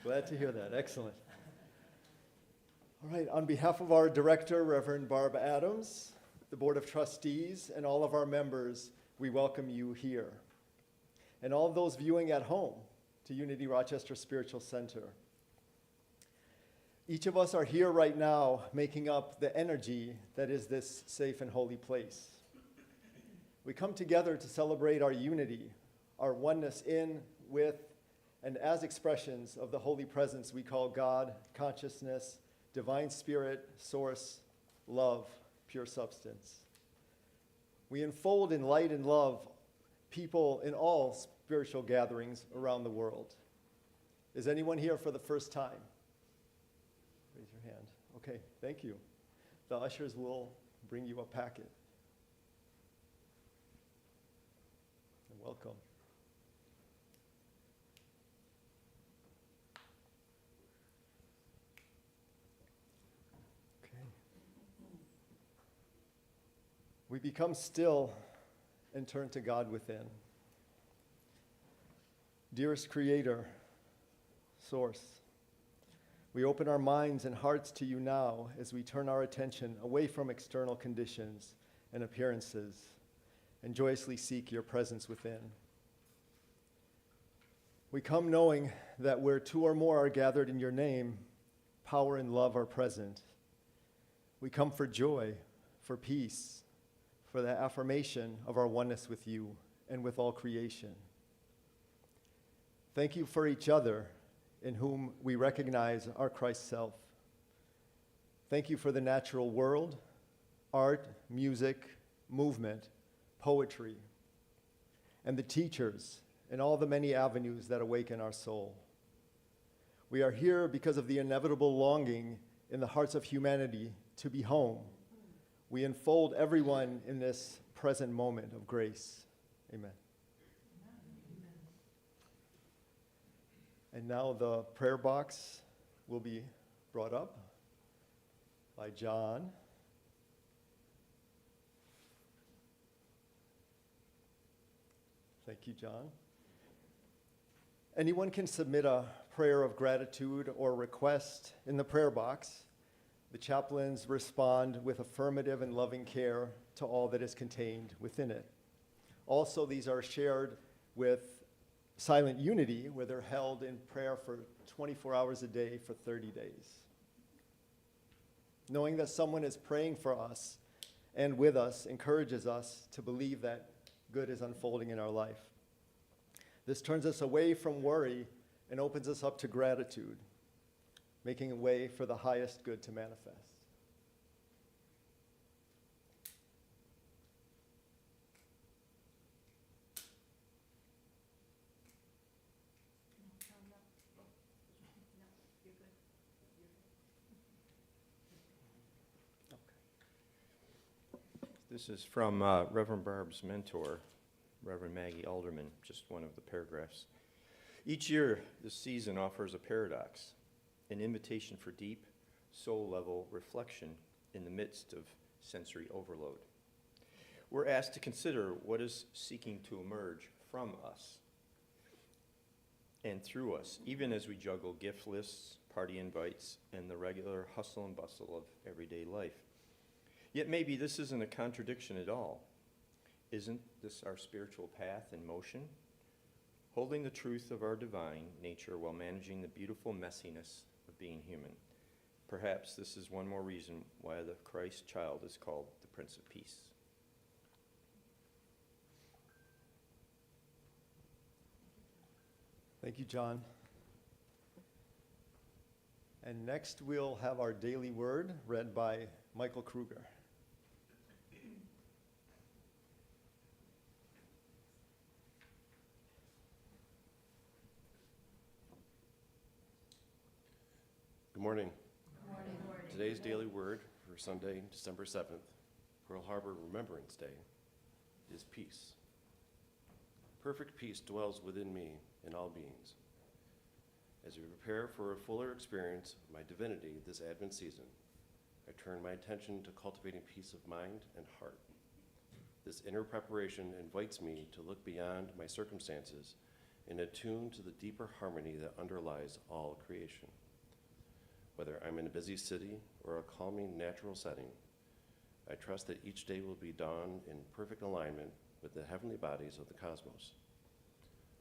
Glad to hear that. Excellent. All right, on behalf of our director, Reverend Barb Adams, the Board of Trustees, and all of our members, we welcome you here. And all of those viewing at home to Unity Rochester Spiritual Center. Each of us are here right now making up the energy that is this safe and holy place. We come together to celebrate our unity, our oneness in, with, and as expressions of the holy presence we call God, consciousness, divine spirit, source, love, pure substance. We enfold in light and love people in all spiritual gatherings around the world. Is anyone here for the first time? Raise your hand. Okay, thank you. The ushers will bring you a packet. And welcome. We become still and turn to God within. Dearest Creator, Source, we open our minds and hearts to you now as we turn our attention away from external conditions and appearances and joyously seek your presence within. We come knowing that where two or more are gathered in your name, power and love are present. We come for joy, for peace, for the affirmation of our oneness with you and with all creation. Thank you for each other in whom we recognize our Christ self. Thank you for the natural world, art, music, movement, poetry, and the teachers and all the many avenues that awaken our soul. We are here because of the inevitable longing in the hearts of humanity to be home. We enfold everyone in this present moment of grace. Amen. And now the prayer box will be brought up by John. Thank you, John. Anyone can submit a prayer of gratitude or request in the prayer box. The chaplains respond with affirmative and loving care to all that is contained within it. Also, these are shared with Silent Unity, where they're held in prayer for 24 hours a day for 30 days. Knowing that someone is praying for us and with us encourages us to believe that good is unfolding in our life. This turns us away from worry and opens us up to gratitude, making a way for the highest good to manifest. This is from Reverend Barb's mentor, Reverend Maggie Alderman, just one of the paragraphs. Each year, this season offers a paradox, an invitation for deep, soul-level reflection in the midst of sensory overload. We're asked to consider what is seeking to emerge from us and through us, even as we juggle gift lists, party invites, and the regular hustle and bustle of everyday life. Yet maybe this isn't a contradiction at all. Isn't this our spiritual path in motion? Holding the truth of our divine nature while managing the beautiful messiness of being human. Perhaps this is one more reason why the Christ child is called the Prince of Peace. Thank you, John. And next we'll have our daily word read by Michael Kruger. Good morning. Good morning. Today's daily word for Sunday, December 7th, Pearl Harbor Remembrance Day, is peace. Perfect peace dwells within me and all beings. As we prepare for a fuller experience of my divinity this Advent season, I turn my attention to cultivating peace of mind and heart. This inner preparation invites me to look beyond my circumstances and attuned to the deeper harmony that underlies all creation. Whether I'm in a busy city or a calming natural setting, I trust that each day will be dawned in perfect alignment with the heavenly bodies of the cosmos.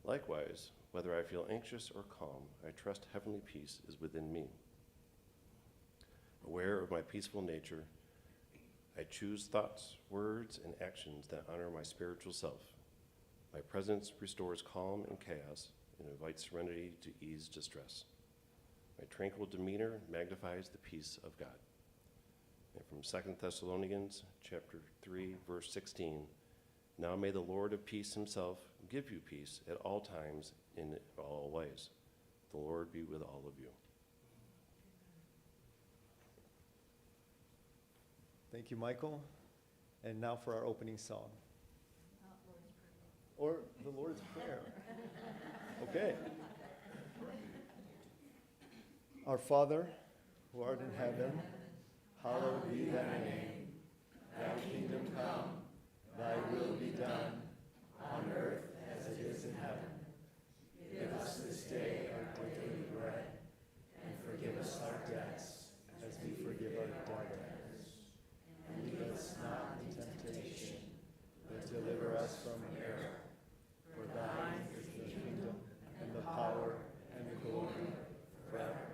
Likewise, whether I feel anxious or calm, I trust heavenly peace is within me. Aware of my peaceful nature, I choose thoughts, words, and actions that honor my spiritual self. My presence restores calm in chaos and invites serenity to ease distress. My tranquil demeanor magnifies the peace of God. And from 2 Thessalonians chapter 3, verse 16, now may the Lord of peace himself give you peace at all times in all ways. The Lord be with all of you. Thank you, Michael. And now for our opening song. Or the Lord's Prayer. Okay. Our Father, who art in heaven, hallowed be thy name. Thy kingdom come, thy will be done, on earth as it is in heaven. Give us this day our daily bread, and forgive us our debts, as we forgive our debtors. And lead us not into temptation, but deliver us from error. For thine is the kingdom, and the power, and the glory, forever.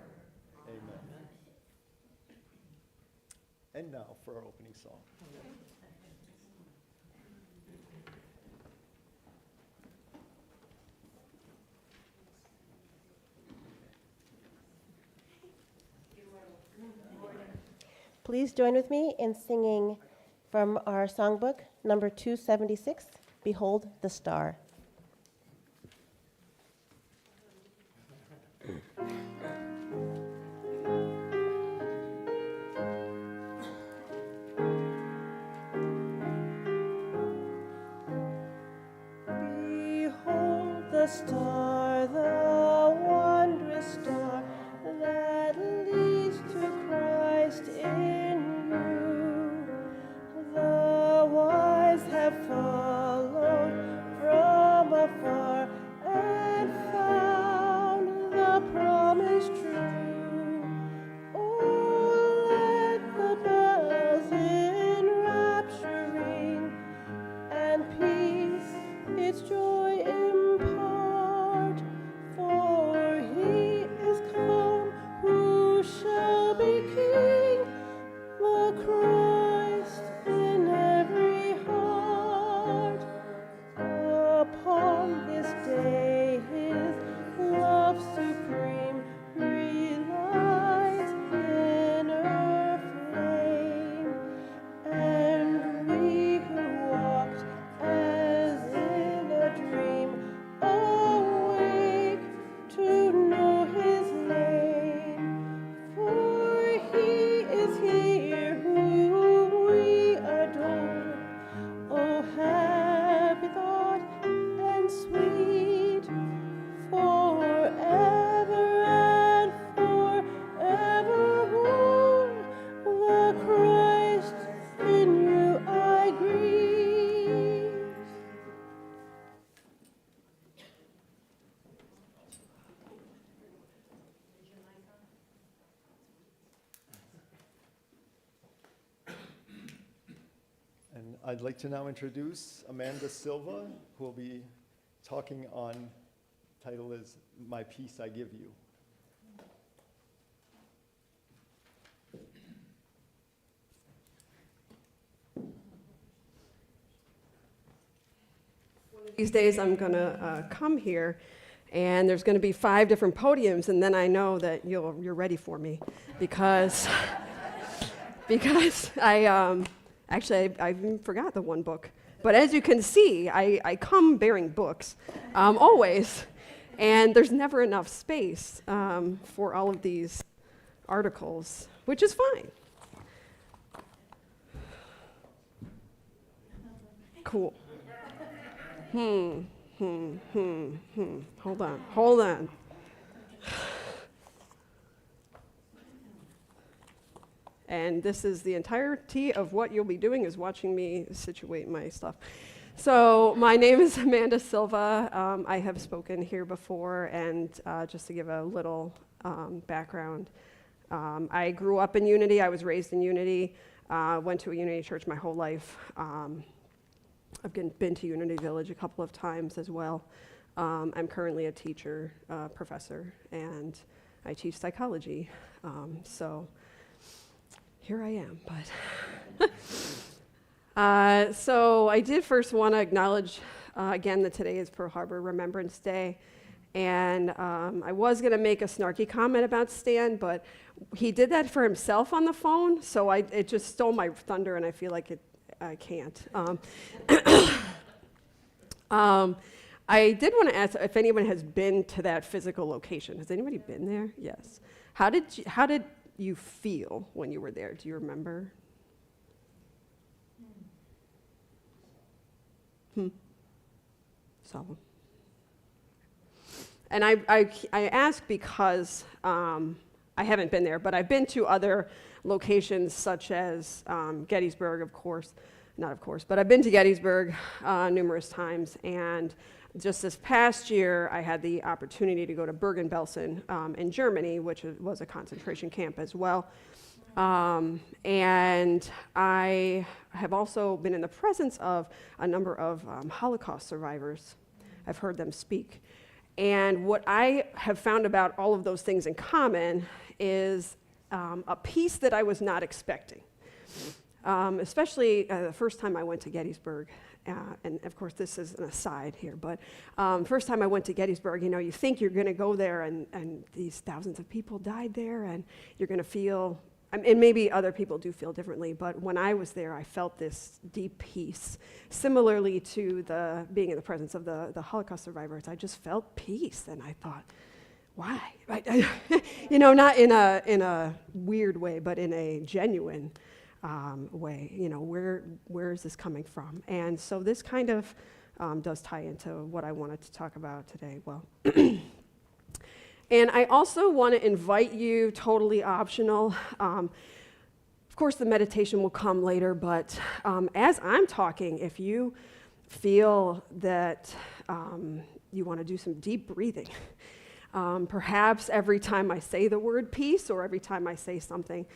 Amen. And now for our opening song. Please join with me in singing from our songbook, number 276, Behold the Star. Behold the star, the wondrous star that leads to Christ in you. The wise have followed from afar and found the promise true. Oh, let the bells in rapture ring, and peace its joy impart, for he is come who shall be king, the Christ in every heart. Upon this day his love supreme relies inner flame, and we who walked as in a dream awake to know his name. For he is here whom we adore. Oh, happy thought and sweet, forever and forevermore, the Christ in you I greet. And I'd like to now introduce Amanda Silva, who will be talking on, title is My Peace I Give You. These days I'm going to come here, and there's going to be 5 different podiums, and then I know that you're ready for me, because I even forgot the one book. But as you can see, I come bearing books always, and there's never enough space for all of these articles, which is fine. Cool. Hold on. And this is the entirety of what you'll be doing, is watching me situate my stuff. So my name is Amanda Silva. I have spoken here before, and just to give a little background, I grew up in Unity. I was raised in Unity. Went to a Unity church my whole life. I've been to Unity Village a couple of times as well. I'm currently a teacher, professor, and I teach psychology. So here I am. But so I did first want to acknowledge again that today is Pearl Harbor Remembrance Day. And I was going to make a snarky comment about Stan, but he did that for himself on the phone, so it just stole my thunder, and I feel like I can't. I did want to ask if anyone has been to that physical location. Has anybody been there? Yes. How did you feel when you were there? Do you remember? Solemn. And I ask because I haven't been there, but I've been to other locations such as Gettysburg, but I've been to Gettysburg numerous times. And just this past year, I had the opportunity to go to Bergen-Belsen in Germany, which was a concentration camp as well. And I have also been in the presence of a number of Holocaust survivors. I've heard them speak. And what I have found about all of those things in common is a peace that I was not expecting. Especially the first time I went to Gettysburg, and of course this is an aside here, but first time I went to Gettysburg, you think you're going to go there and these thousands of people died there, and you're going to feel, and maybe other people do feel differently, but when I was there, I felt this deep peace. Similarly to being in the presence of the Holocaust survivors, I just felt peace, and I thought, why? Not in a weird way, but in a genuine way. Where is this coming from? And so this kind of does tie into what I wanted to talk about today. Well. And I also want to invite you, totally optional. Of course, the meditation will come later, but as I'm talking, if you feel that you want to do some deep breathing, perhaps every time I say the word peace or every time I say something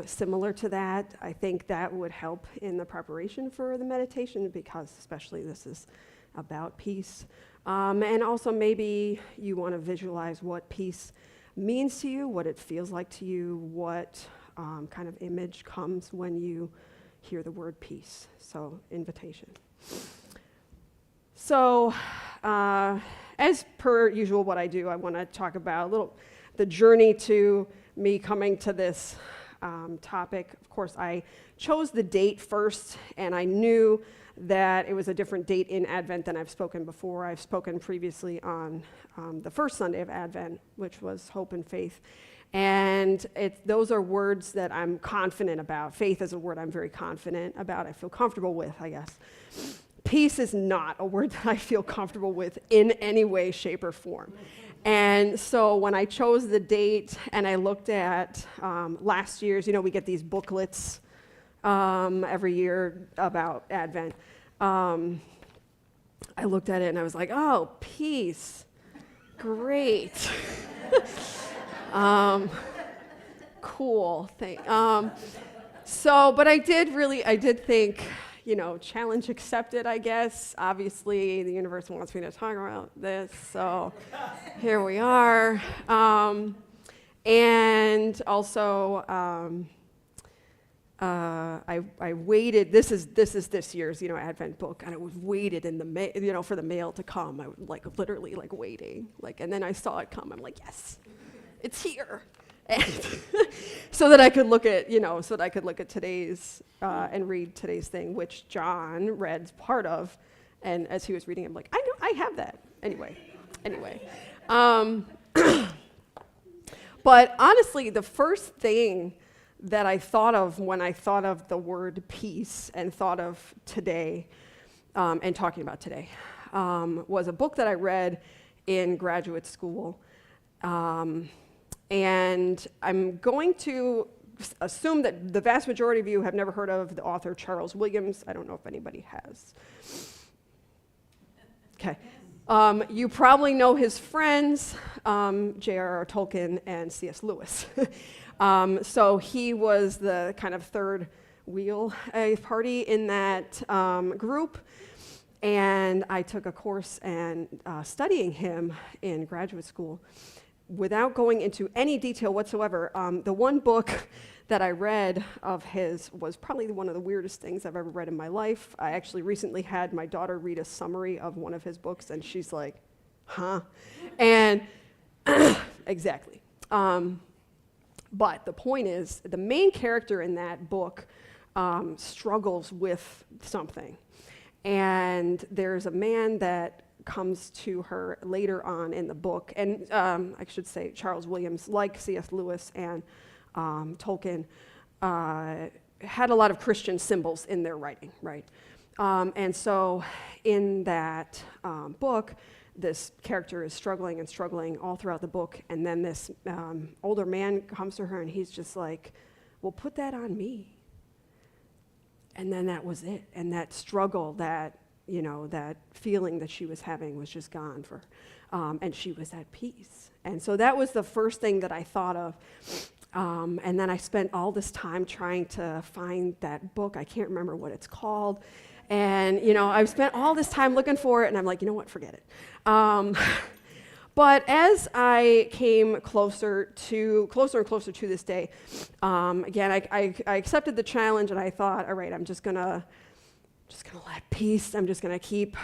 similar to that, I think that would help in the preparation for the meditation, because especially this is about peace. And also maybe you want to visualize what peace means to you, what it feels like to you, what kind of image comes when you hear the word peace. So, invitation. So, as per usual, what I do, I want to talk about the journey to me coming to this topic. Of course, I chose the date first, and I knew that it was a different date in Advent than I've spoken before. I've spoken previously on the first Sunday of Advent, which was hope and faith. And those are words that I'm confident about. Faith is a word I'm very confident about. I feel comfortable with, I guess. Peace is not a word that I feel comfortable with in any way, shape, or form. And so when I chose the date and I looked at last year's, we get these booklets every year about Advent. I looked at it and I was like, oh, peace. Great. Cool thing. But I did think, challenge accepted, I guess. Obviously, the universe wants me to talk about this, so here we are. And also, I waited. This is this year's Advent book, and I waited in the mail, for the mail to come. I was literally waiting, and then I saw it come. I'm like, yes, it's here, and so that I could look at today's and read today's thing, which John read part of, and as he was reading, I'm like, I know, I have that. Anyway. But honestly, the first thing that I thought of when I thought of the word peace and thought of today and talking about today was a book that I read in graduate school. And I'm going to assume that the vast majority of you have never heard of the author Charles Williams. I don't know if anybody has. Okay. You probably know his friends, J.R.R. Tolkien and C.S. Lewis. So he was the kind of third wheel party in that group. And I took a course and studying him in graduate school. Without going into any detail whatsoever, the one book that I read of his was probably one of the weirdest things I've ever read in my life. I actually recently had my daughter read a summary of one of his books, and she's like, huh? And exactly. But the point is, the main character in that book struggles with something. And there's a man that comes to her later on in the book, and I should say Charles Williams, like C.S. Lewis and Tolkien, had a lot of Christian symbols in their writing, right? And so in that book, this character is struggling and struggling all throughout the book, and then this older man comes to her, and he's just like, well, put that on me. And then that was it. And that struggle, that, you know, that feeling that she was having was just gone for her. And she was at peace. And so that was the first thing that I thought of. And then I spent all this time trying to find that book. I can't remember what it's called. And, you know, I've spent all this time looking for it, and I'm like, you know what, forget it. But as I came closer and closer to this day, again, I accepted the challenge, and I thought, all right, I'm just gonna let peace. I'm just gonna keep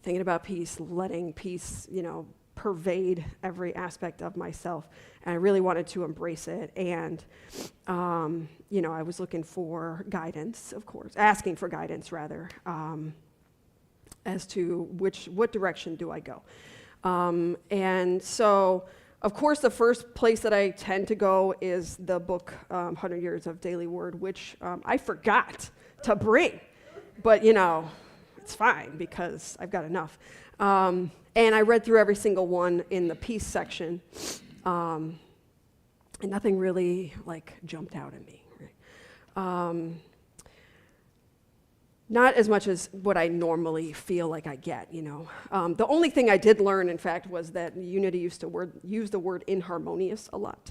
thinking about peace, letting peace, you know, pervade every aspect of myself. And I really wanted to embrace it. And, you know, I was looking for guidance, of course, asking for guidance rather, as to what direction do I go. And so, of course, the first place that I tend to go is the book, 100 Years of Daily Word, which I forgot to bring. But, you know, it's fine because I've got enough. And I read through every single one in the peace section, and nothing really, like, jumped out at me. Right? Not as much as what I normally feel like I get, you know. The only thing I did learn, in fact, was that Unity used to use the word inharmonious a lot.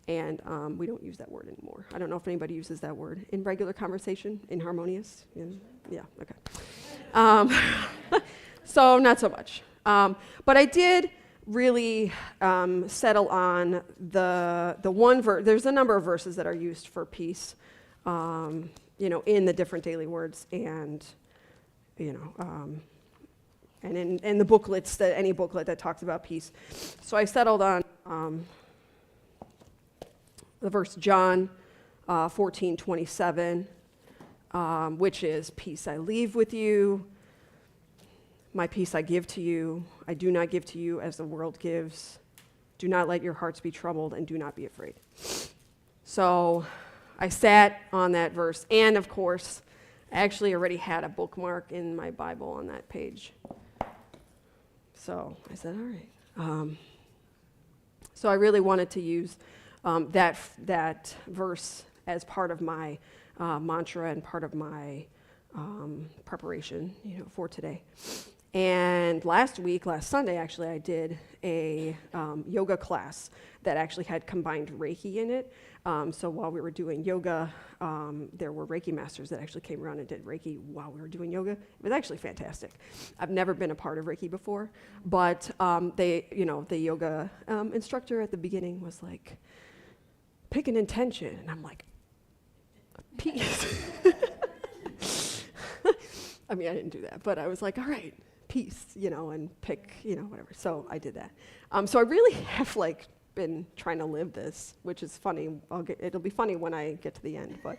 And we don't use that word anymore. I don't know if anybody uses that word in regular conversation, inharmonious. Yeah, okay. So not so much. But I did really settle on the one verse. There's a number of verses that are used for peace, you know, in the different daily words, and, you know, and in the booklets, any booklet that talks about peace. So I settled on the verse John 14:27, which is, peace I leave with you, my peace I give to you. I do not give to you as the world gives. Do not let your hearts be troubled, and do not be afraid. So I sat on that verse, and of course, I actually already had a bookmark in my Bible on that page. So I said, all right. So I really wanted to use that verse as part of my mantra and part of my preparation, you know, for today. And last Sunday, actually, I did a yoga class that actually had combined Reiki in it. So while we were doing yoga, there were Reiki masters that actually came around and did Reiki while we were doing yoga. It was actually fantastic. I've never been a part of Reiki before, but the yoga instructor at the beginning was like, pick an intention. And I'm like, peace. I mean, I didn't do that, but I was like, all right, peace, you know, and pick, you know, whatever. So I did that. So I really have, like, been trying to live this, which is funny. It'll be funny when I get to the end, but.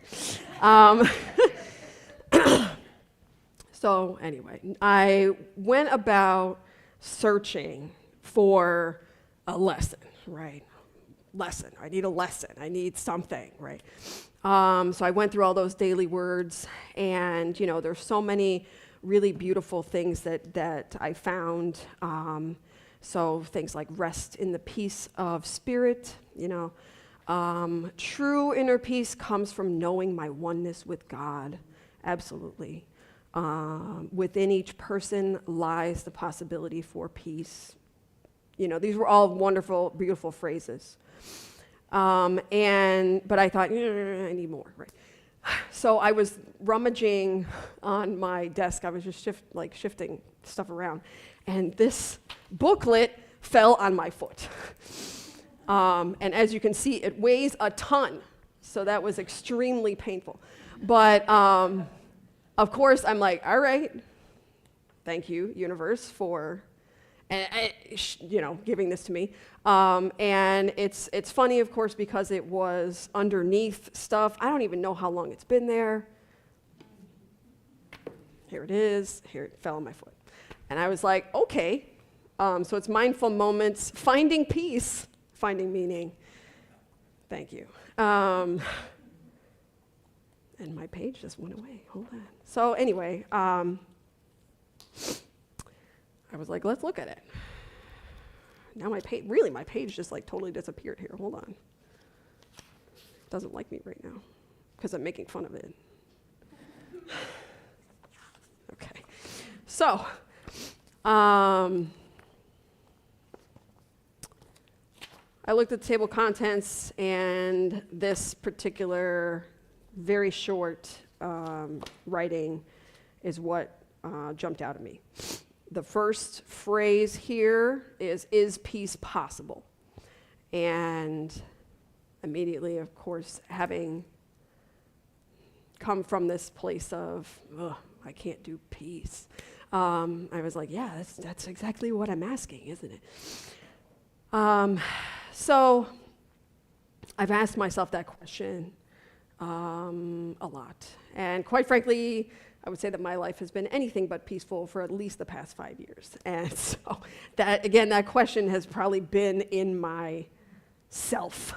So anyway, I went about searching for a lesson, right? I need a lesson. I need something, right? So I went through all those daily words, and, you know, there's so many really beautiful things that I found. So things like rest in the peace of spirit, you know, True inner peace comes from knowing my oneness with God. Absolutely. Within each person lies the possibility for peace. You know, these were all wonderful, beautiful phrases. But I thought, I need more, right? So I was rummaging on my desk. I was just shifting stuff around. And this booklet fell on my foot. And as you can see, it weighs a ton. So that was extremely painful. But of course, I'm like, all right, thank you, universe, for giving this to me. And it's funny, of course, because it was underneath stuff. I don't even know how long it's been there. Here it is. Here it fell on my foot. And I was like, okay. So it's mindful moments, finding peace, finding meaning. Thank you. And my page just went away. Hold on. So anyway, I was like, let's look at it. Now my page just like totally disappeared here. Hold on. It doesn't like me right now because I'm making fun of it. Okay. So, I looked at the table of contents, and this particular very short writing is what jumped out at me. The first phrase here is peace possible? And immediately, of course, having come from this place of, I can't do peace, I was like, yeah, that's exactly what I'm asking, isn't it? So I've asked myself that question a lot. And quite frankly, I would say that my life has been anything but peaceful for at least the past 5 years. And so that question has probably been in my self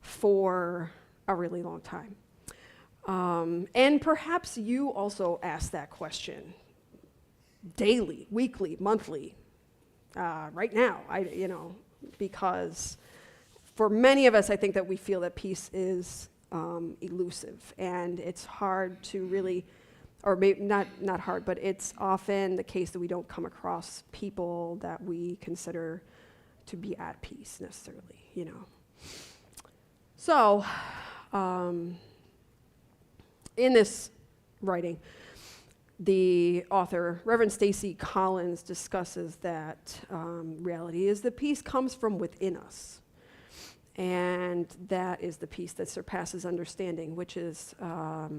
for a really long time. And perhaps you also ask that question daily, weekly, monthly, right now, because for many of us, I think that we feel that peace is elusive, and it's hard to really, or maybe not hard, but it's often the case that we don't come across people that we consider to be at peace necessarily, So, in this writing, the author, Reverend Stacy Collins, discusses that reality is that peace comes from within us. And that is the peace that surpasses understanding, which is a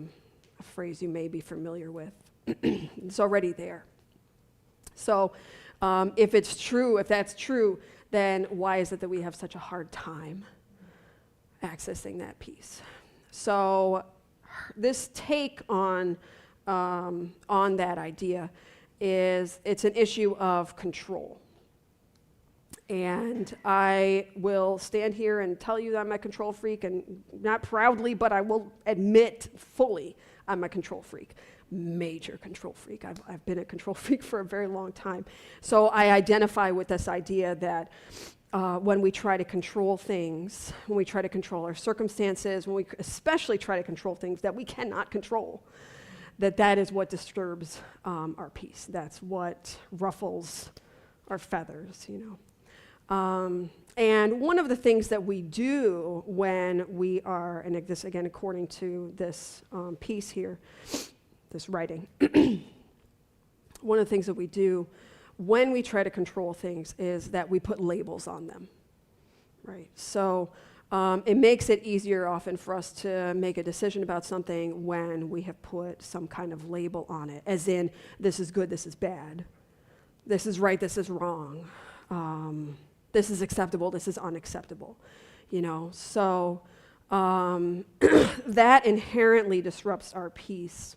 phrase you may be familiar with. It's already there. So if that's true, then why is it that we have such a hard time accessing that peace? So this take on that idea is it's an issue of control. And I will stand here and tell you that I'm a control freak, and not proudly, but I will admit fully I'm a control freak. Major control freak. I've been a control freak for a very long time. So I identify with this idea that when we try to control things, when we try to control our circumstances, when we especially try to control things that we cannot control, that is what disturbs our peace. That's what ruffles our feathers, And one of the things that we do when we are, and this again according to this piece here, this writing, one of the things that we do when we try to control things is that we put labels on them, right? So it makes it easier often for us to make a decision about something when we have put some kind of label on it, as in, this is good, this is bad, this is right, this is wrong, this is acceptable, this is unacceptable, So that inherently disrupts our peace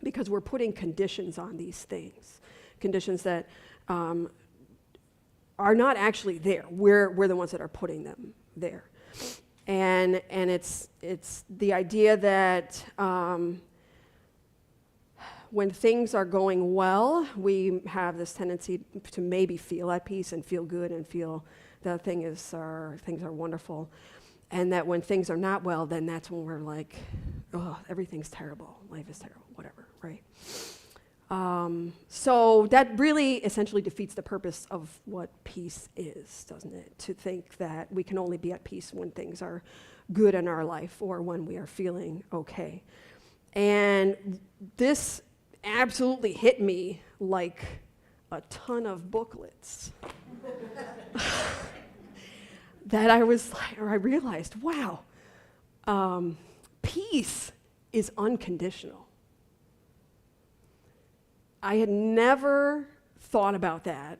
because we're putting conditions on these things, conditions that are not actually there. We're the ones that are putting them there. And it's the idea that when things are going well, we have this tendency to maybe feel at peace and feel good and feel that things are wonderful. And that when things are not well, then that's when we're like, oh, everything's terrible, life is terrible, whatever, right? So that really essentially defeats the purpose of what peace is, doesn't it? To think that we can only be at peace when things are good in our life or when we are feeling okay. And this absolutely hit me like a ton of booklets. That I realized, wow, peace is unconditional. I had never thought about that,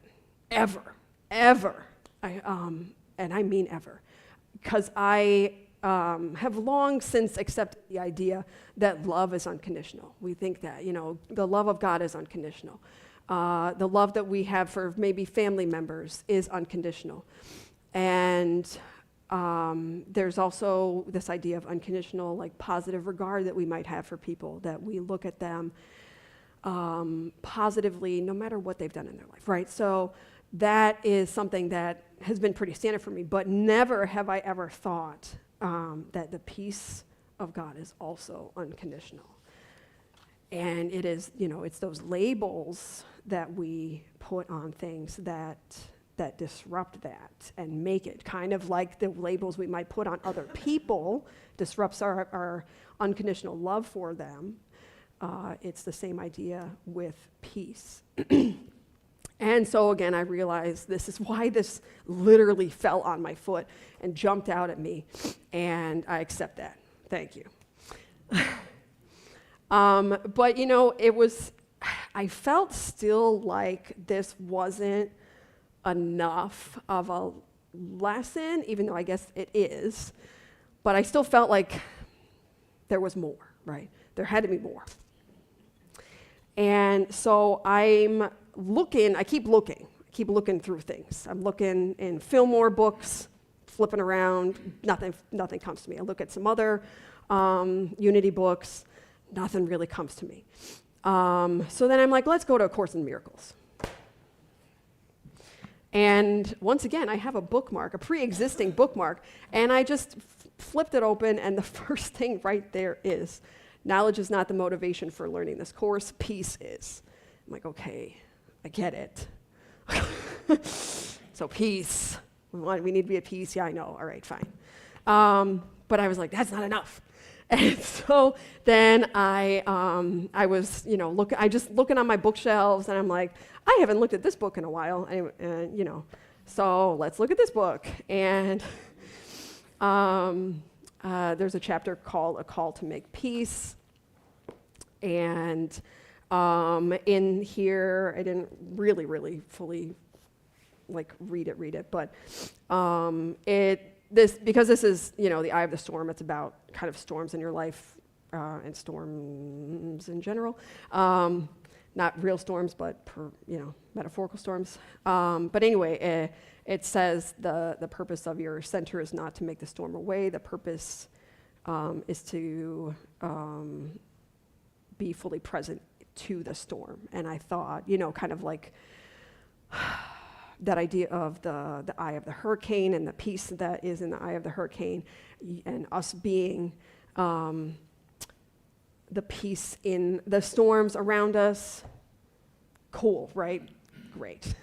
ever. And I mean ever, because I have long since accepted the idea that love is unconditional. We think that, the love of God is unconditional. The love that we have for maybe family members is unconditional. And there's also this idea of unconditional, like positive regard that we might have for people, that we look at them positively no matter what they've done in their life, right? So that is something that has been pretty standard for me, but never have I ever thought that the peace of God is also unconditional. And it is, it's those labels that we put on things that disrupt that and make it kind of like the labels we might put on other people, disrupts our unconditional love for them. It's the same idea with peace. And so again, I realized this is why this literally fell on my foot and jumped out at me, and I accept that. Thank you. But I felt still like this wasn't enough of a lesson, even though I guess it is, but I still felt like there was more, right? There had to be more. And so I keep looking through things. I'm looking in Fillmore books, flipping around, nothing comes to me. I look at some other Unity books, nothing really comes to me. So then I'm like, let's go to A Course in Miracles. And once again, I have a bookmark, a pre-existing bookmark, and I just flipped it open, and the first thing right there is, knowledge is not the motivation for learning this course, peace is. I'm like, okay, I get it. So peace, we need to be at peace, yeah, I know, all right, fine. But I was like, that's not enough. And so then I was, looking on my bookshelves, and I'm like, I haven't looked at this book in a while, so let's look at this book. And there's a chapter called A Call to Make Peace. And in here, I didn't really fully read it, but because this is, the eye of the storm, it's about kind of storms in your life and storms in general. Not real storms, but metaphorical storms. But anyway, it says the purpose of your center is not to make the storm away. The purpose is to be fully present to the storm. And I thought, kind of like that idea of the eye of the hurricane and the peace that is in the eye of the hurricane, and us being the peace in the storms around us. Cool, right? Great.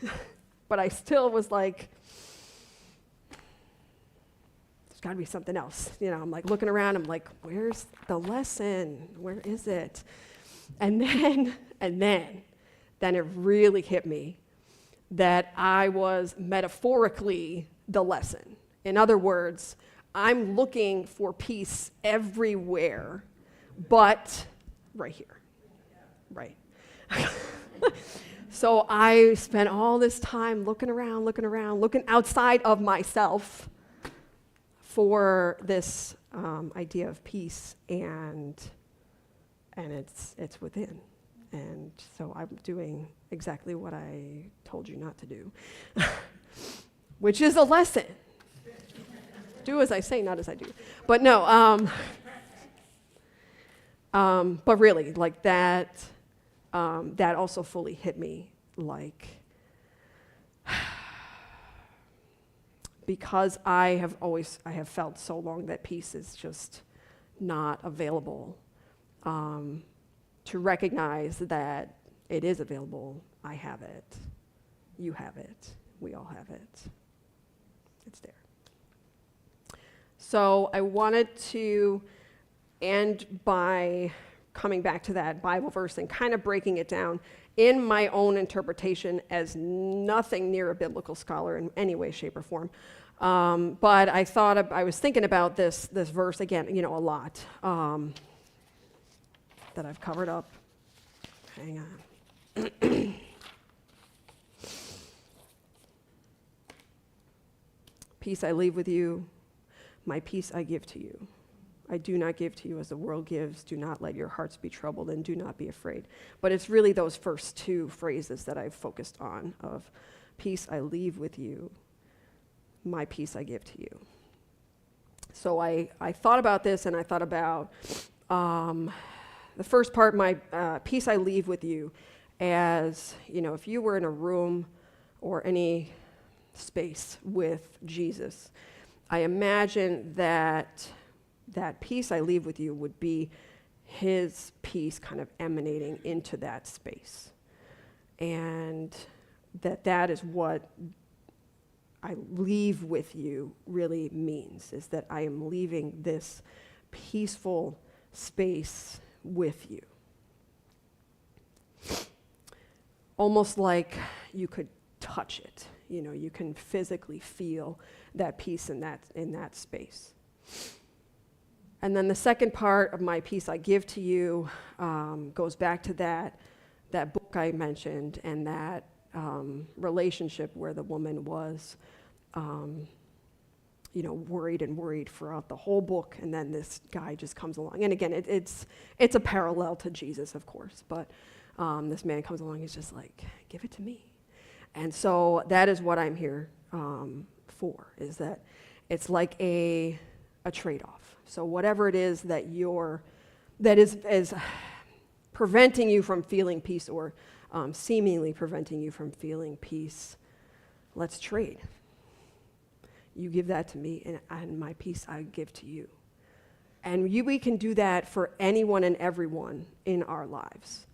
But I still was like, there's got to be something else. I'm like looking around, I'm like, where's the lesson? Where is it? And then it really hit me that I was metaphorically the lesson. In other words, I'm looking for peace everywhere, but right here, right? So I spent all this time looking around, looking outside of myself for this idea of peace, and it's within. And so I'm doing exactly what I told you not to do, which is a lesson. Do as I say, not as I do. But no, but really, like that also fully hit me, like because I have felt so long that peace is just not available, to recognize that it is available. I have it. You have it. We all have it. It's there. So I wanted to end by coming back to that Bible verse and kind of breaking it down in my own interpretation as nothing near a biblical scholar in any way, shape, or form. But I was thinking about this verse again, a lot, that I've covered up. Hang on. Peace I leave with you, my peace I give to you. I do not give to you as the world gives. Do not let your hearts be troubled, and do not be afraid. But it's really those first two phrases that I've focused on, of peace I leave with you, my peace I give to you. So I thought about this, and I thought about the first part, my peace I leave with you, as, if you were in a room or any space with Jesus, I imagine that peace I leave with you would be his peace kind of emanating into that space. And that is what I leave with you really means, is that I am leaving this peaceful space with you. Almost like you could touch it. You can physically feel that peace in that space. And then the second part of my peace I give to you goes back to that book I mentioned, and that relationship where the woman was, worried throughout the whole book, and then this guy just comes along. And again, it's a parallel to Jesus, of course, but this man comes along, he's just like, give it to me. And so that is what I'm here for, is that it's like a trade-off. So whatever it is that is preventing you from feeling peace, or seemingly preventing you from feeling peace, let's trade. You give that to me, and my peace I give to you. And we can do that for anyone and everyone in our lives.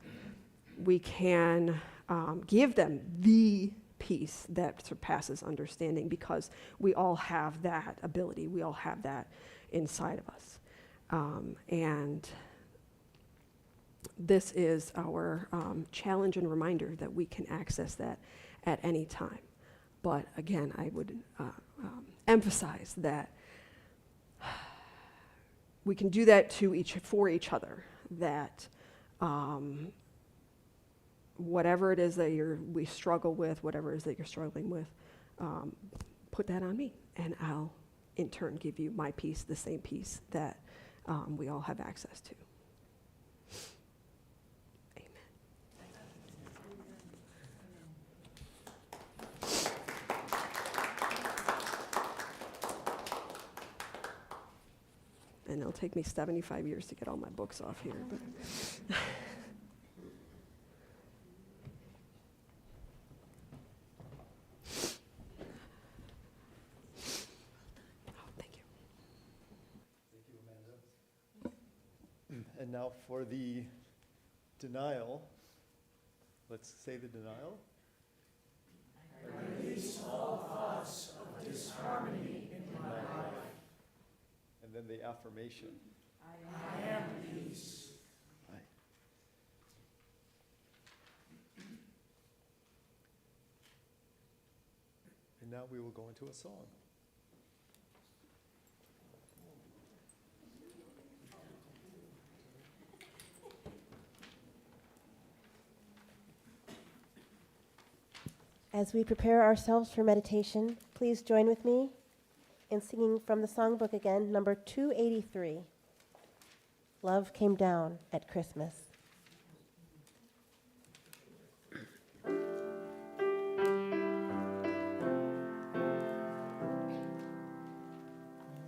We can give them the peace that surpasses understanding, because we all have that ability. We all have that inside of us. And this is our challenge and reminder that we can access that at any time. But again, I would emphasize that we can do that for each other, that whatever it is that we struggle with, whatever it is that you're struggling with, put that on me, and I'll in turn give you my peace, the same peace that we all have access to. And it'll take me 75 years to get all my books off here. But thank you. Thank you, Amanda. And now for the denial. Let's say the denial. I release all thoughts of disharmony in my life. And then the affirmation. I am peace. Right. And now we will go into a song. As we prepare ourselves for meditation, please join with me in singing from the songbook again, number 283, Love Came Down at Christmas.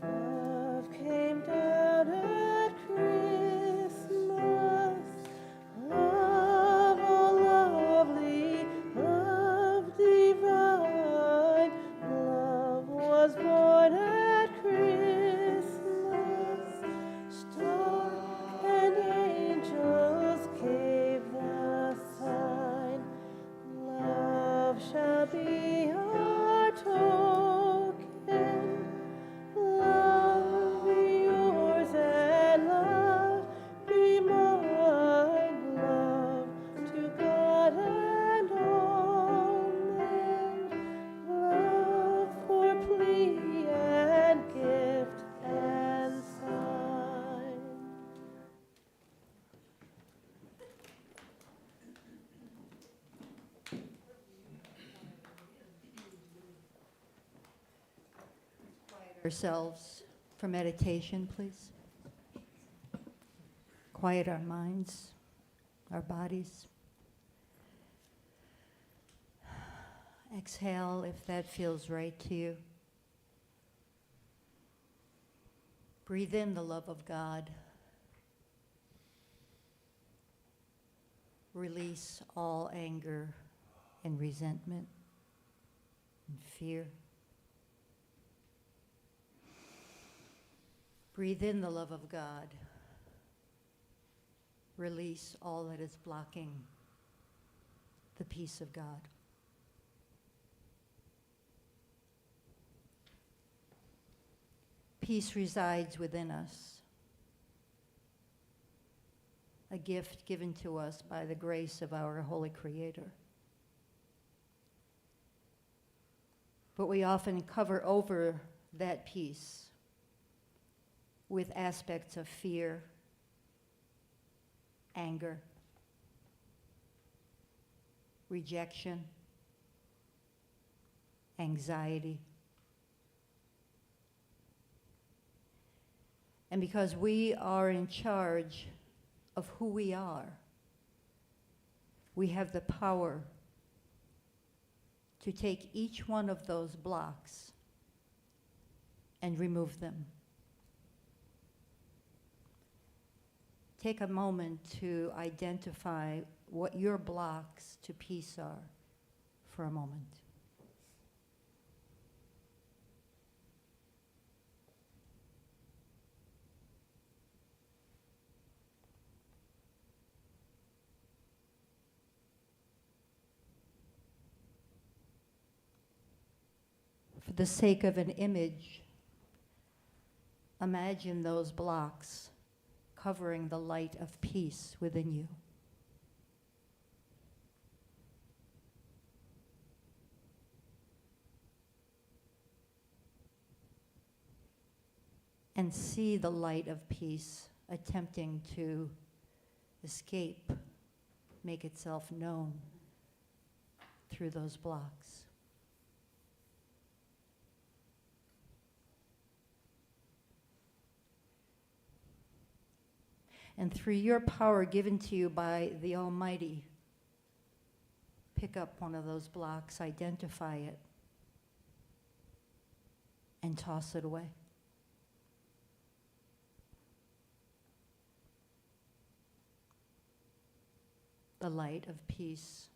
Love came down at Christmas, love all lovely, love divine, love was Ourselves for meditation, please. Quiet our minds, our bodies. Exhale if that feels right to you. Breathe in the love of God. Release all anger and resentment and fear. Breathe in the love of God. Release all that is blocking the peace of God. Peace resides within us, a gift given to us by the grace of our Holy Creator. But we often cover over that peace with aspects of fear, anger, rejection, anxiety. And because we are in charge of who we are, we have the power to take each one of those blocks and remove them. Take a moment to identify what your blocks to peace are for a moment. For the sake of an image, imagine those blocks covering the light of peace within you. And see the light of peace attempting to escape, make itself known through those blocks. And through your power given to you by the Almighty, pick up one of those blocks, identify it, and toss it away. The light of peace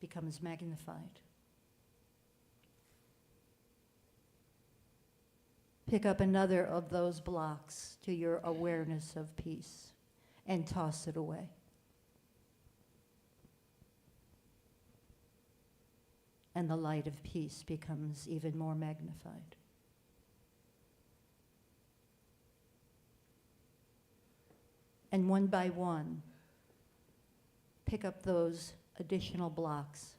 becomes magnified. Pick up another of those blocks to your awareness of peace and toss it away. And the light of peace becomes even more magnified. And one by one, pick up those additional blocks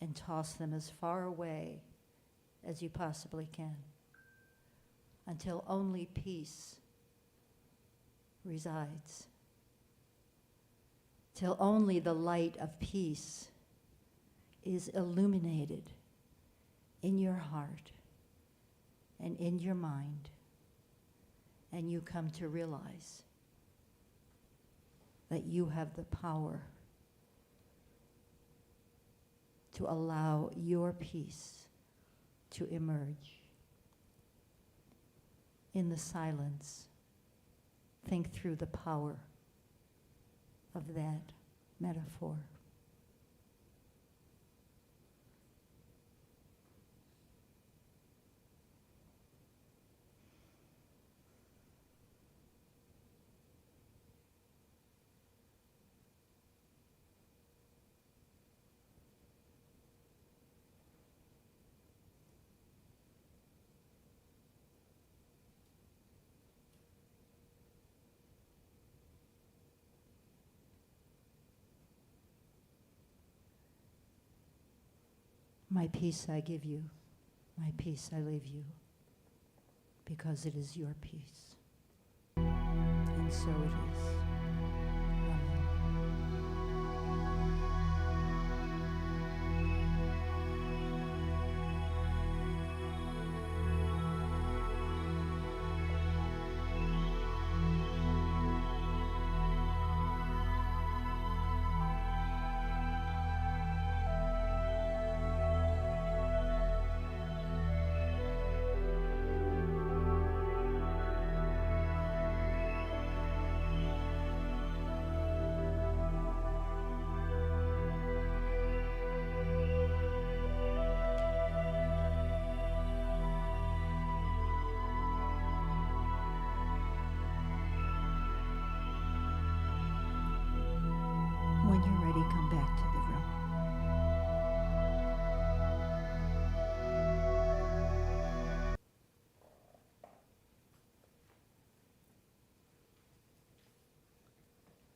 and toss them as far away as you possibly can, until only peace resides, till only the light of peace is illuminated in your heart and in your mind, and you come to realize that you have the power to allow your peace to emerge. In the silence, think through the power of that metaphor. My peace I give you, my peace I leave you, because it is your peace. And so it is. Amen.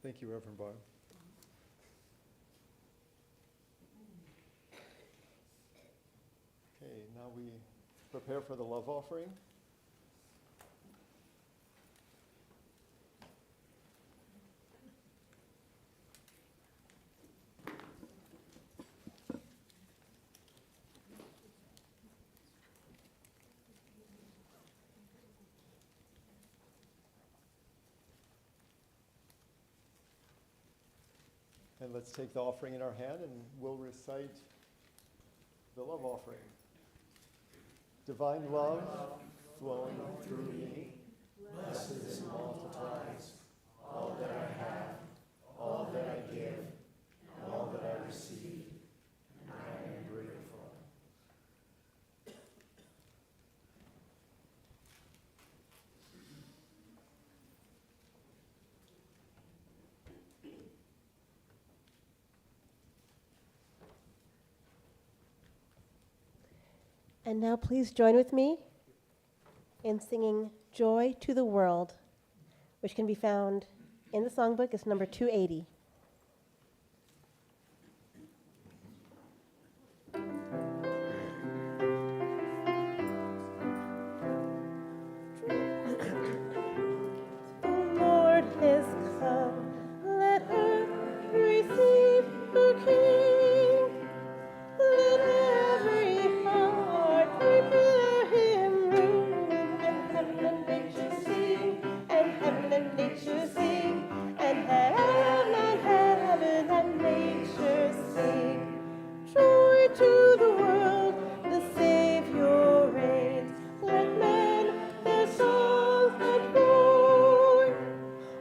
Thank you, Reverend Barb. Okay, now we prepare for the love offering. And let's take the offering in our hand and we'll recite the love offering. Divine love flowing through me, blesses and multiplies all that I have, all that I give, and all that I receive, and I am grateful. And now please join with me in singing Joy to the World, which can be found in the songbook as number 280. The Lord is come, let earth receive her King. Let every heart prepare him room, and heaven and nature sing, and heaven and nature sing, and heaven and nature sing. Joy to the world, the Savior reigns. Let men their songs employ,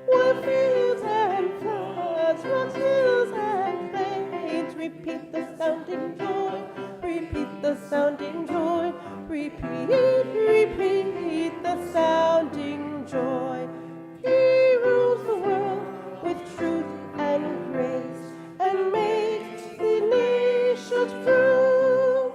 while fields and floods, rocks, hills and plains repeat the sounding joy, repeat the sounding joy, repeat the sounding joy. He rules the world with truth and grace, and makes the nations prove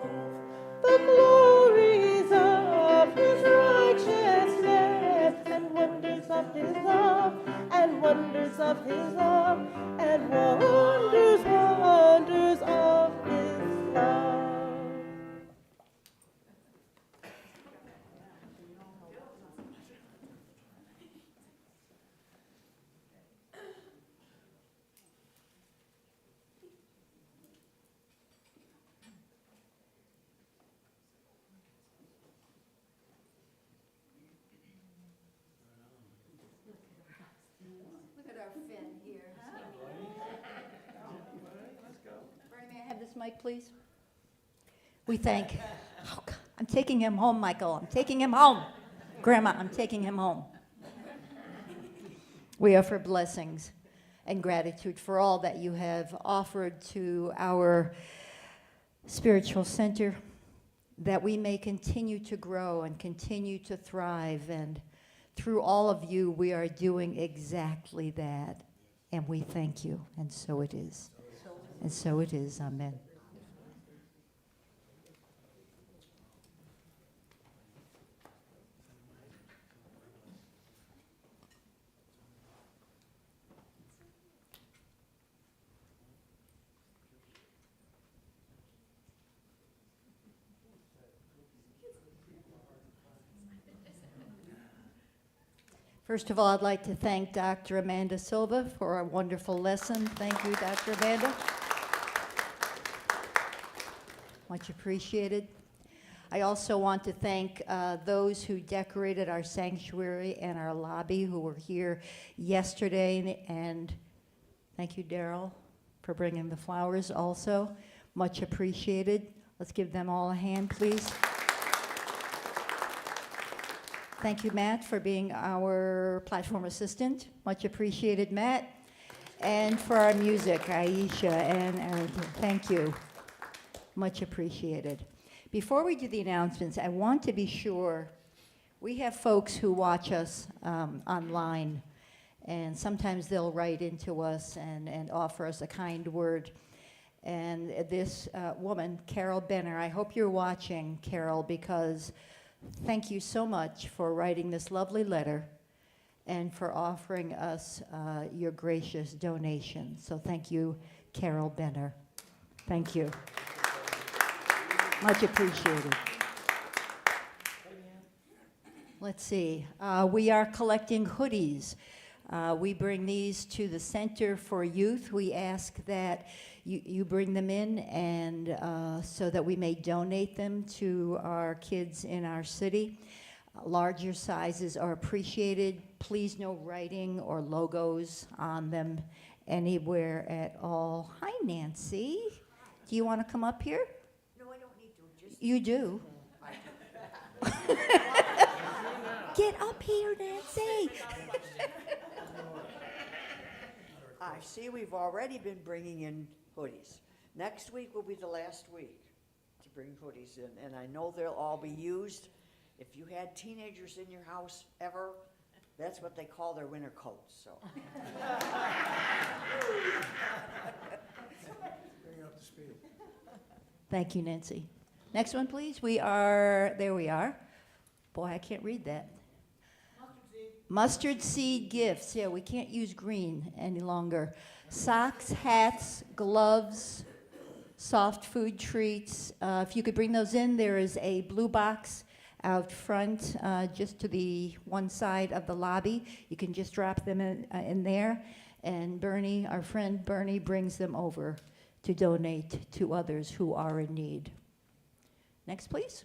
the glories of his righteousness, and wonders of his love, and wonders of his love, and wonders of his love. Look at our Finn here. Bernie, may I have this mic, please? We thank. Oh, God, I'm taking him home, Michael. I'm taking him home. Grandma, I'm taking him home. We offer blessings and gratitude for all that you have offered to our spiritual center, that we may continue to grow and continue to thrive. And through all of you, we are doing exactly that. And we thank you. And so it is. And so it is. Amen. First of all, I'd like to thank Dr. Amanda Silva for a wonderful lesson. Thank you, Dr. Amanda. Much appreciated. I also want to thank those who decorated our sanctuary and our lobby, who were here yesterday. And thank you, Daryl, for bringing the flowers also. Much appreciated. Let's give them all a hand, please. Thank you, Matt, for being our platform assistant. Much appreciated, Matt. And for our music, Aisha and Aaron. Thank you. Much appreciated. Before we do the announcements, I want to be sure we have folks who watch us online, and sometimes they'll write into us and offer us a kind word. And this woman, Carol Benner, I hope you're watching, Carol, because thank you so much for writing this lovely letter and for offering us your gracious donation. So thank you, Carol Benner. Thank you. Much appreciated. Let's see. We are collecting hoodies. We bring these to the Center for Youth. We ask that you bring them in, and so that we may donate them to our kids in our city. Larger sizes are appreciated. Please, no writing or logos on them anywhere at all. Hi, Nancy. Do you want to come up here? No, I don't need to, just. You do. Get up here, Nancy. I see we've already been bringing in hoodies. Next week will be the last week to bring hoodies in, and I know they'll all be used. If you had teenagers in your house ever, that's what they call their winter coats, so. Bring it up to speed. Thank you, Nancy. Next one, please. There we are. Boy, I can't read that. Mustard seed gifts. Yeah, we can't use green any longer. Socks, hats, gloves, soft food treats. If you could bring those in, there is a blue box out front, just to the one side of the lobby. You can just drop them in there. And Bernie, our friend Bernie, brings them over to donate to others who are in need. Next, please.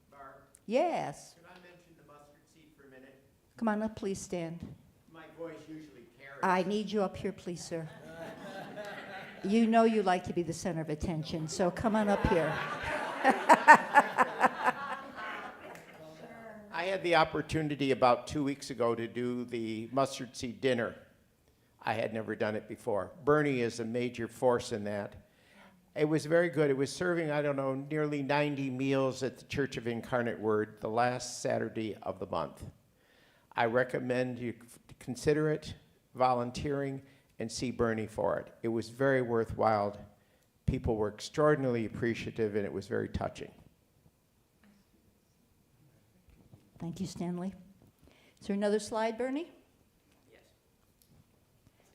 Barb, Yes. can I mention the mustard seed for a minute? Come on up, please stand. My voice usually carries. I need you up here, please, sir. You know you like to be the center of attention, so come on up here. I had the opportunity about 2 weeks ago to do the mustard seed dinner. I had never done it before. Bernie is a major force in that. It was very good. It was serving, I don't know, nearly 90 meals at the Church of Incarnate Word the last Saturday of the month. I recommend you consider it, volunteering, and see Bernie for it. It was very worthwhile. People were extraordinarily appreciative, and it was very touching. Thank you, Stanley. Is there another slide, Bernie? Yes.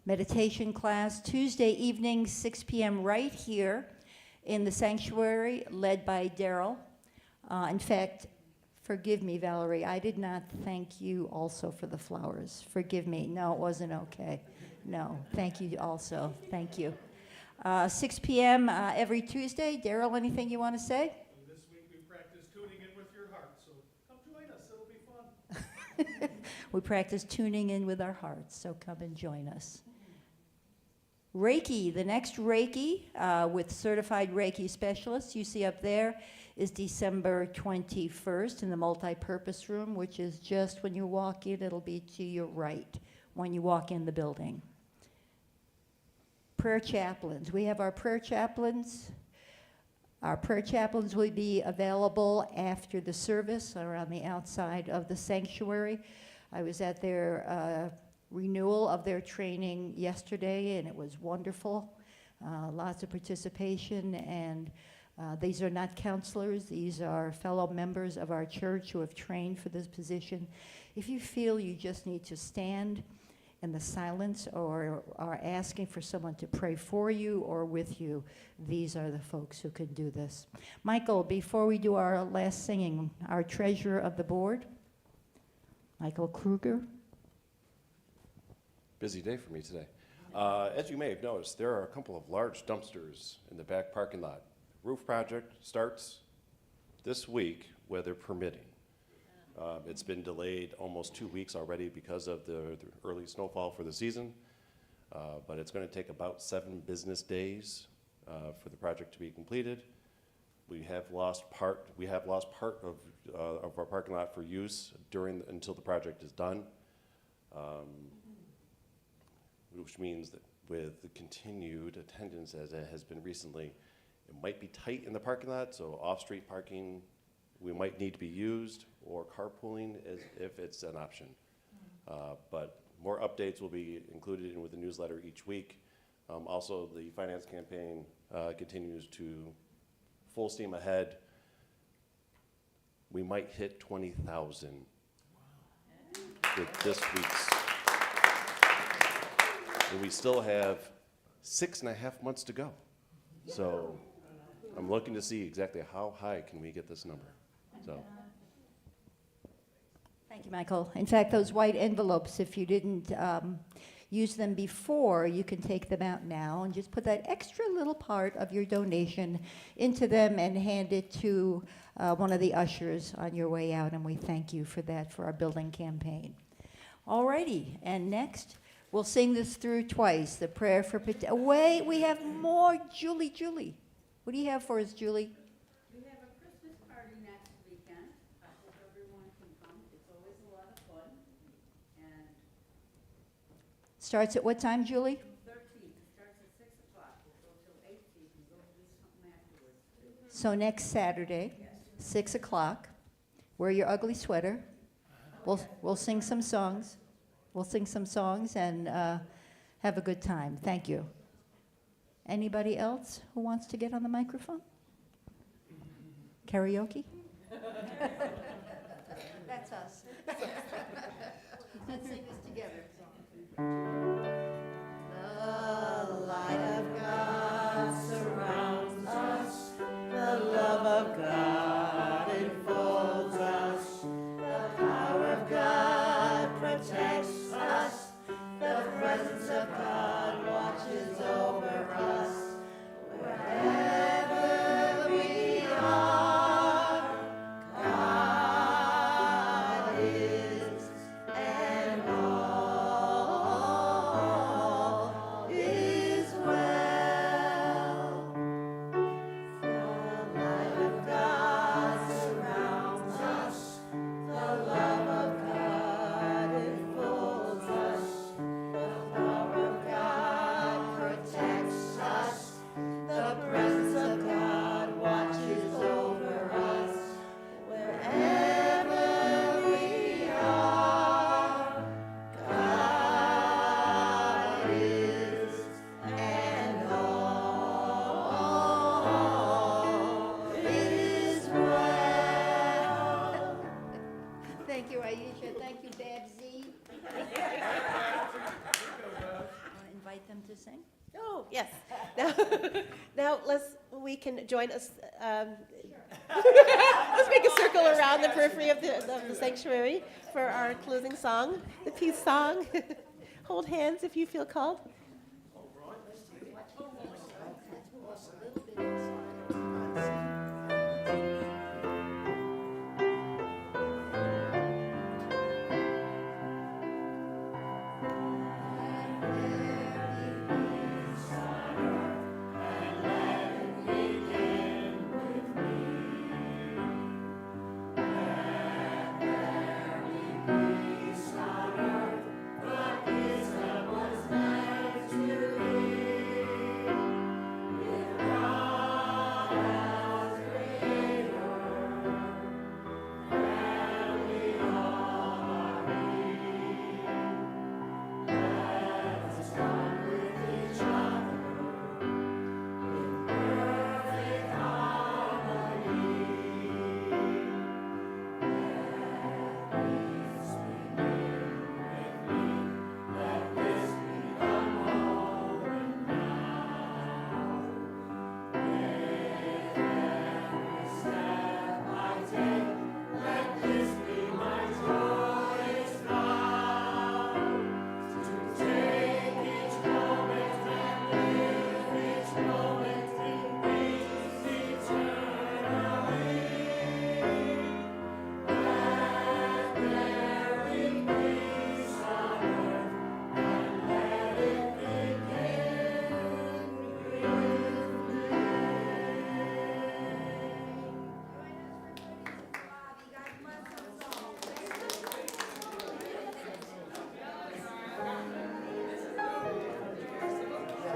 Meditation class, Tuesday evening, 6 p.m. right here in the sanctuary, led by Daryl. In fact, forgive me, Valerie, I did not thank you also for the flowers. Forgive me. No, it wasn't okay. No, thank you also. Thank you. 6 p.m. Every Tuesday. Daryl, anything you want to say? This week we practiced tuning in with your heart, so come join us. It'll be fun. We practice tuning in with our hearts, so come and join us. Reiki, the next Reiki with certified Reiki specialists you see up there is December 21st in the multi-purpose room, which is just when you walk in, it'll be to your right when you walk in the building. Prayer chaplains. We have our prayer chaplains. Our prayer chaplains will be available after the service or on the outside of the sanctuary. I was at their renewal of their training yesterday, and it was wonderful. Lots of participation, and these are not counselors. These are fellow members of our church who have trained for this position. If you feel you just need to stand in the silence or are asking for someone to pray for you or with you, these are the folks who can do this. Michael, before we do our last singing, our treasurer of the board, Michael Kruger. Busy day for me today. As you may have noticed, there are a couple of large dumpsters in the back parking lot. Roof project starts this week, weather permitting. It's been delayed almost 2 weeks already because of the early snowfall for the season, but it's going to take about 7 business days for the project to be completed. We have lost part of our parking lot for use until the project is done, which means that with the continued attendance as it has been recently, it might be tight in the parking lot, so off-street parking we might need to be used, or carpooling if it's an option. But more updates will be included with the newsletter each week. Also, the finance campaign continues to full steam ahead. We might hit 20,000. Wow. with this week's. And we still have 6.5 months to go. So I'm looking to see exactly how high can we get this number. So Thank you, Michael. In fact, those white envelopes, if you didn't use them before, you can take them out now and just put that extra little part of your donation into them and hand it to one of the ushers on your way out, and we thank you for that for our building campaign. Alrighty, and next, we'll sing this through twice, the prayer for wait, we have more. Julie. What do you have for us, Julie? We have a Christmas party next weekend. I hope everyone can come. It's always a lot of fun. And Starts at what time, Julie? 13th, it starts at 6 o'clock. We'll go till 8, so you can go do something afterwards. So next Saturday, 6 o'clock, wear your ugly sweater. We'll sing some songs. We'll sing some songs and have a good time. Thank you. Anybody else who wants to get on the microphone? Karaoke? That's us. Let's sing this together. The light of God surrounds us. The love of God enfolds us. The power of God protects us. The presence of God watches over us. Wherever we are, God is, and all is well. The light of God surrounds us. The love of God enfolds us. The power of God protects us. The presence of God watches over us. Wherever we are, God is, and all is well. Thank you, Aisha. Thank you, Babsy. Want to invite them to sing? Oh, yes. Now we can join us. Let's make a circle around the periphery of the sanctuary for our closing song, the peace song. Hold hands if you feel called.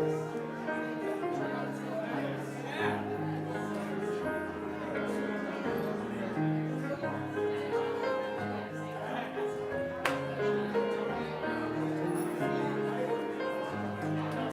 Yes.